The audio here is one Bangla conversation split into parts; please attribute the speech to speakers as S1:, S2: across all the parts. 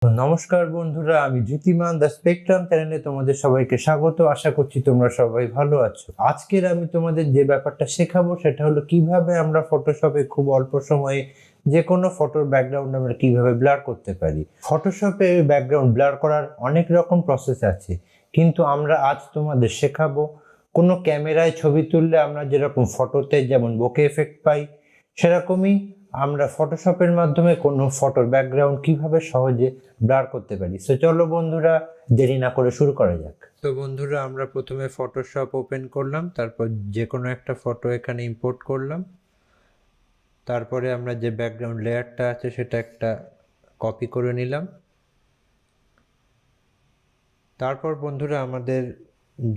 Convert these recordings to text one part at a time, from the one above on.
S1: নমস্কার বন্ধুরা, আমি জ্যোতিমান দ্য স্পেকট্রাম চ্যানেলে তোমাদের সবাইকে স্বাগত। আশা করছি তোমরা সবাই ভালো আছো। আজকের আমি তোমাদের যে ব্যাপারটা শেখাবো সেটা হলো কিভাবে আমরা ফটোশপে খুব অল্প সময়ে যে কোনো ফটোর ব্যাকগ্রাউন্ড আমরা কিভাবে ব্লার করতে পারি। ফটোশপে ব্যাকগ্রাউন্ড ব্লার করার অনেক রকম প্রসেস আছে, কিন্তু আমরা আজ তোমাদের শেখাবো কোনো ক্যামেরায় ছবি তুললে আমরা যেরকম ফটোতে যেমন বোকে এফেক্ট পাই, সেরকমই আমরা ফটোশপের মাধ্যমে কোনো ফটোর ব্যাকগ্রাউন্ড কিভাবে সহজে ব্লার করতে পারি। সো চলো বন্ধুরা, দেরি না করে শুরু করা যাক। তো বন্ধুরা, আমরা প্রথমে ফটোশপ ওপেন করলাম, তারপর যে কোনো একটা ফটো এখানে ইম্পোর্ট করলাম। তারপরে আমরা যে ব্যাকগ্রাউন্ড লেয়ারটা আছে সেটা একটা কপি করে নিলাম। তারপর বন্ধুরা, আমাদের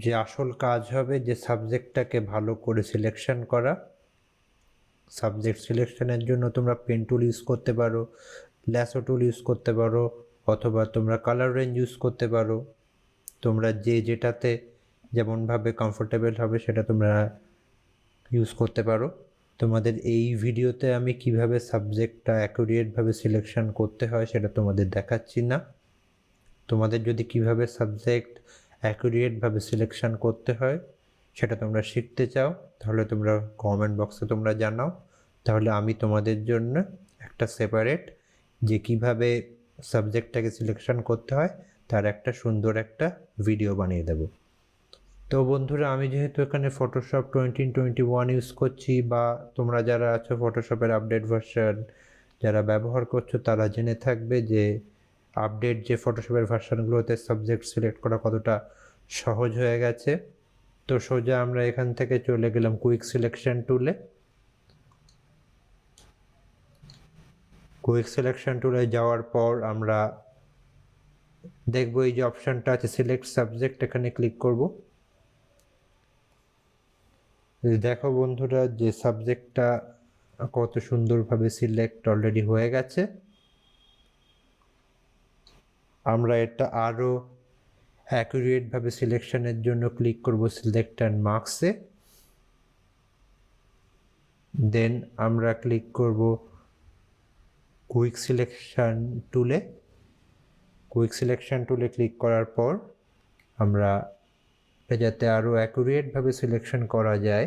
S1: যে আসল কাজ হবে যে সাবজেক্টটাকে ভালো করে সিলেকশন করা। সাবজেক্ট সিলেকশনের জন্য তোমরা পেন টুল ইউজ করতে পারো, ল্যাসো টুল ইউজ করতে পারো, অথবা তোমরা কালার রেঞ্জ ইউজ করতে পারো। তোমরা যেটাতে যেমনভাবে কমফোর্টেবল হবে সেটা তোমরা ইউজ করতে পারো। তোমাদের এই ভিডিওতে আমি কিভাবে সাবজেক্টটা অ্যাকুরেটভাবে সিলেকশন করতে হয় সেটা তোমাদের দেখাচ্ছি না। তোমাদের যদি কিভাবে সাবজেক্ট অ্যাকুরেটভাবে সিলেকশন করতে হয় সেটা তোমরা শিখতে চাও, তাহলে তোমরা কমেন্ট বক্সে তোমরা জানাও। তাহলে আমি তোমাদের জন্য একটা সেপারেট যে কিভাবে সাবজেক্টটাকে সিলেকশন করতে হয় তার একটা সুন্দর একটা ভিডিও বানিয়ে দেব। তো বন্ধুরা, আমি যেহেতু এখানে ফটোশপ 2021 ইউজ করছি, বা তোমরা যারা আছো ফটোশপের আপডেট ভার্সন যারা ব্যবহার করছো তারা জেনে থাকবে যে আপডেট যে ফটোশপের ভার্সনগুলোতে সাবজেক্ট সিলেক্ট করা কতটা সহজ হয়ে গেছে। তো সোজা আমরা এখান থেকে চলে গেলাম কুইক সিলেকশন টুলে। কুইক সিলেকশন টুলে যাওয়ার পর আমরা দেখব এই যে অপশানটা আছে সিলেক্ট সাবজেক্ট, এখানে ক্লিক করব। দেখো বন্ধুরা, যে সাবজেক্টটা কত সুন্দরভাবে সিলেক্ট অলরেডি হয়ে গেছে। আমরা এটা আরও অ্যাকুরেটভাবে সিলেকশনের জন্য ক্লিক করব সিলেক্ট অ্যান্ড মার্কসে। দেন আমরা ক্লিক করব কুইক সিলেকশন টুলে। কুইক সিলেকশন টুলে ক্লিক করার পর আমরা যাতে আরও অ্যাকুরেটভাবে সিলেকশন করা যায়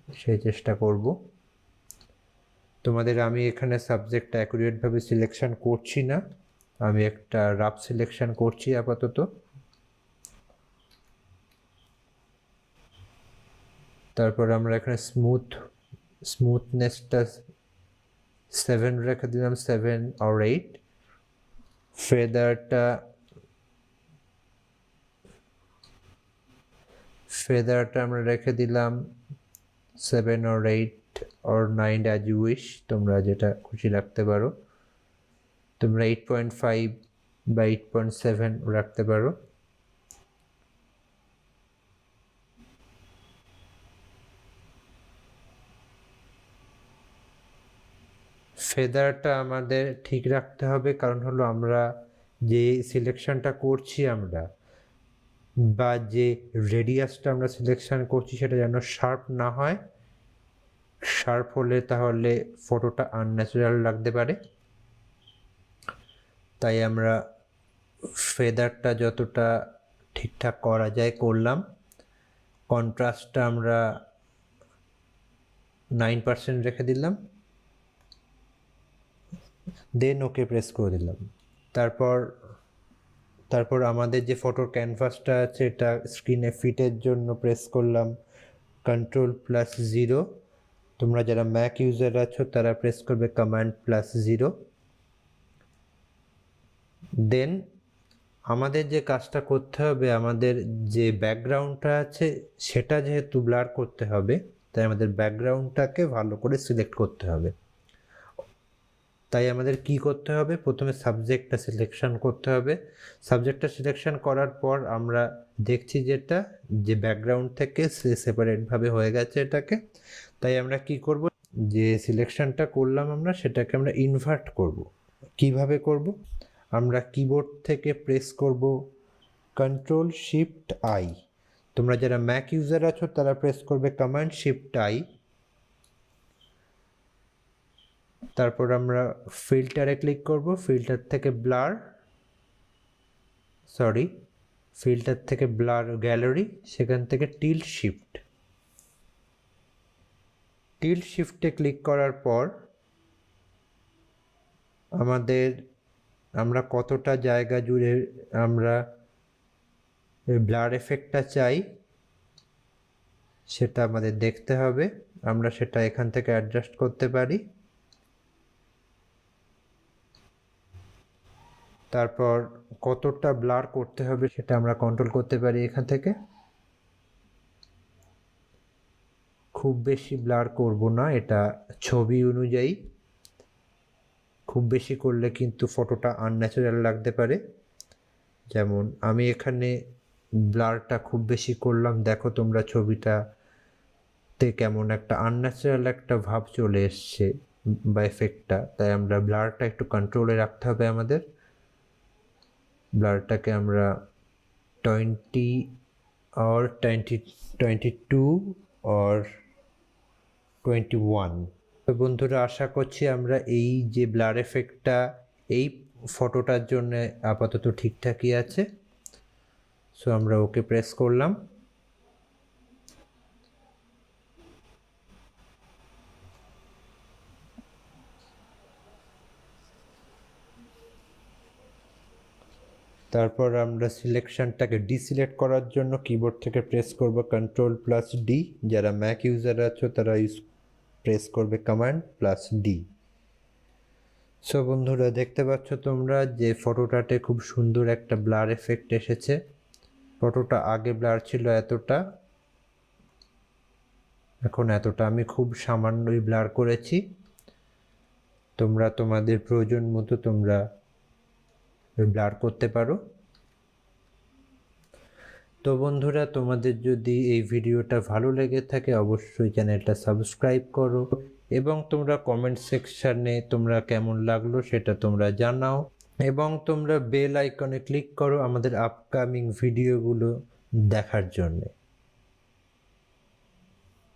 S1: সেই চেষ্টা করব। তোমাদের আমি এখানে সাবজেক্টটা অ্যাকুরেটভাবে সিলেকশন করছি না, আমি একটা রাফ সিলেকশন করছি আপাতত। তারপর আমরা এখানে স্মুথনেসটা 7 রেখে দিলাম, 7 or 8। ফেদারটা আমরা রেখে দিলাম 7 or 8 or 9 as you wish, তোমরা যেটা খুশি রাখতে পারো। তোমরা 8.5 বা 8.7 রাখতে পারো। ফেদারটা আমাদের ঠিক রাখতে হবে, কারণ হলো আমরা যে সিলেকশনটা করছি আমরা, বা যে রেডিয়াসটা আমরা সিলেকশন করছি সেটা যেন শার্প না হয়। শার্প হলে তাহলে ফটোটা আনন্যাচারাল লাগতে পারে। তাই আমরা ফেদারটা যতটা ঠিকঠাক করা যায় করলাম। কন্ট্রাস্টটা আমরা 9% রেখে দিলাম, দেন ওকে প্রেস করে দিলাম। তারপর আমাদের যে ফটোর ক্যানভাসটা আছে এটা স্ক্রিনে ফিটের জন্য প্রেস করলাম Ctrl+0। তোমরা যারা ম্যাক ইউজার আছো তারা প্রেস করবে Command+0। দেন আমাদের যে কাজটা করতে হবে, আমাদের যে ব্যাকগ্রাউন্ডটা আছে সেটা যেহেতু ব্লার করতে হবে, তাই আমাদের ব্যাকগ্রাউন্ডটাকে ভালো করে সিলেক্ট করতে হবে। তাই আমাদের কি করতে হবে, প্রথমে সাবজেক্টটা সিলেকশন করতে হবে। সাবজেক্টটা সিলেকশন করার পর আমরা দেখছি যেটা যে ব্যাকগ্রাউন্ড থেকে সেপারেটভাবে হয়ে গেছে এটাকে। তাই আমরা কি করব, যে সিলেকশনটা করলাম আমরা সেটাকে আমরা ইনভার্ট করব। কিভাবে করব, আমরা কিবোর্ড থেকে প্রেস করব Ctrl+Shift+I। তোমরা যারা ম্যাক ইউজার আছো তারা প্রেস করবে Command+Shift+I। তারপর আমরা ফিল্টারে ক্লিক করব, ফিল্টার থেকে ব্লার গ্যালারি, সেখান থেকে টিল্ট শিফটে ক্লিক করার পর আমরা কতটা জায়গা জুড়ে আমরা ব্লার এফেক্টটা চাই সেটা আমাদের দেখতে হবে। আমরা সেটা এখান থেকে অ্যাডজাস্ট করতে পারি। তারপর কতটা ব্লার করতে হবে সেটা আমরা কন্ট্রোল করতে পারি এখান থেকে। খুব বেশি ব্লার করব না, এটা ছবি অনুযায়ী। খুব বেশি করলে কিন্তু ফটোটা আনন্যাচারাল লাগতে পারে। যেমন আমি এখানে ব্লারটা খুব বেশি করলাম, দেখো তোমরা ছবিটাতে কেমন একটা আনন্যাচারাল একটা ভাব চলে এসছে বা এফেক্টটা। তাই আমরা ব্লারটা একটু কন্ট্রোলে রাখতে হবে আমাদের। ব্লারটাকে আমরা 20 or 22 or 21। তো বন্ধুরা, আশা করছি আমরা এই যে ব্লার এফেক্টটা এই ফটোটার জন্য আপাতত ঠিকঠাকই আছে। সো আমরা ওকে প্রেস করলাম। তারপর আমরা সিলেকশনটাকে ডিসিলেক্ট করার জন্য কিবোর্ড থেকে প্রেস করব Ctrl+D। যারা ম্যাক ইউজার আছো তারা প্রেস করবে Command+D। সো বন্ধুরা, দেখতে পাচ্ছ তোমরা যে ফটোটাতে খুব সুন্দর একটা ব্লার এফেক্ট এসেছে। ফটোটা আগে ব্লার ছিল এতটা, এখন এতটা। আমি খুব সামান্যই ব্লার করেছি। তোমরা তোমাদের প্রয়োজন মতো তোমরা ব্লার করতে পারো। তো বন্ধুরা, তোমাদের যদি এই ভিডিওটা ভালো লেগে থাকে অবশ্যই চ্যানেলটা সাবস্ক্রাইব করো এবং তোমরা কমেন্ট সেকশানে তোমরা কেমন লাগলো সেটা তোমরা জানাও, এবং তোমরা বেল আইকনে ক্লিক করো আমাদের আপকামিং ভিডিওগুলো দেখার জন্যে।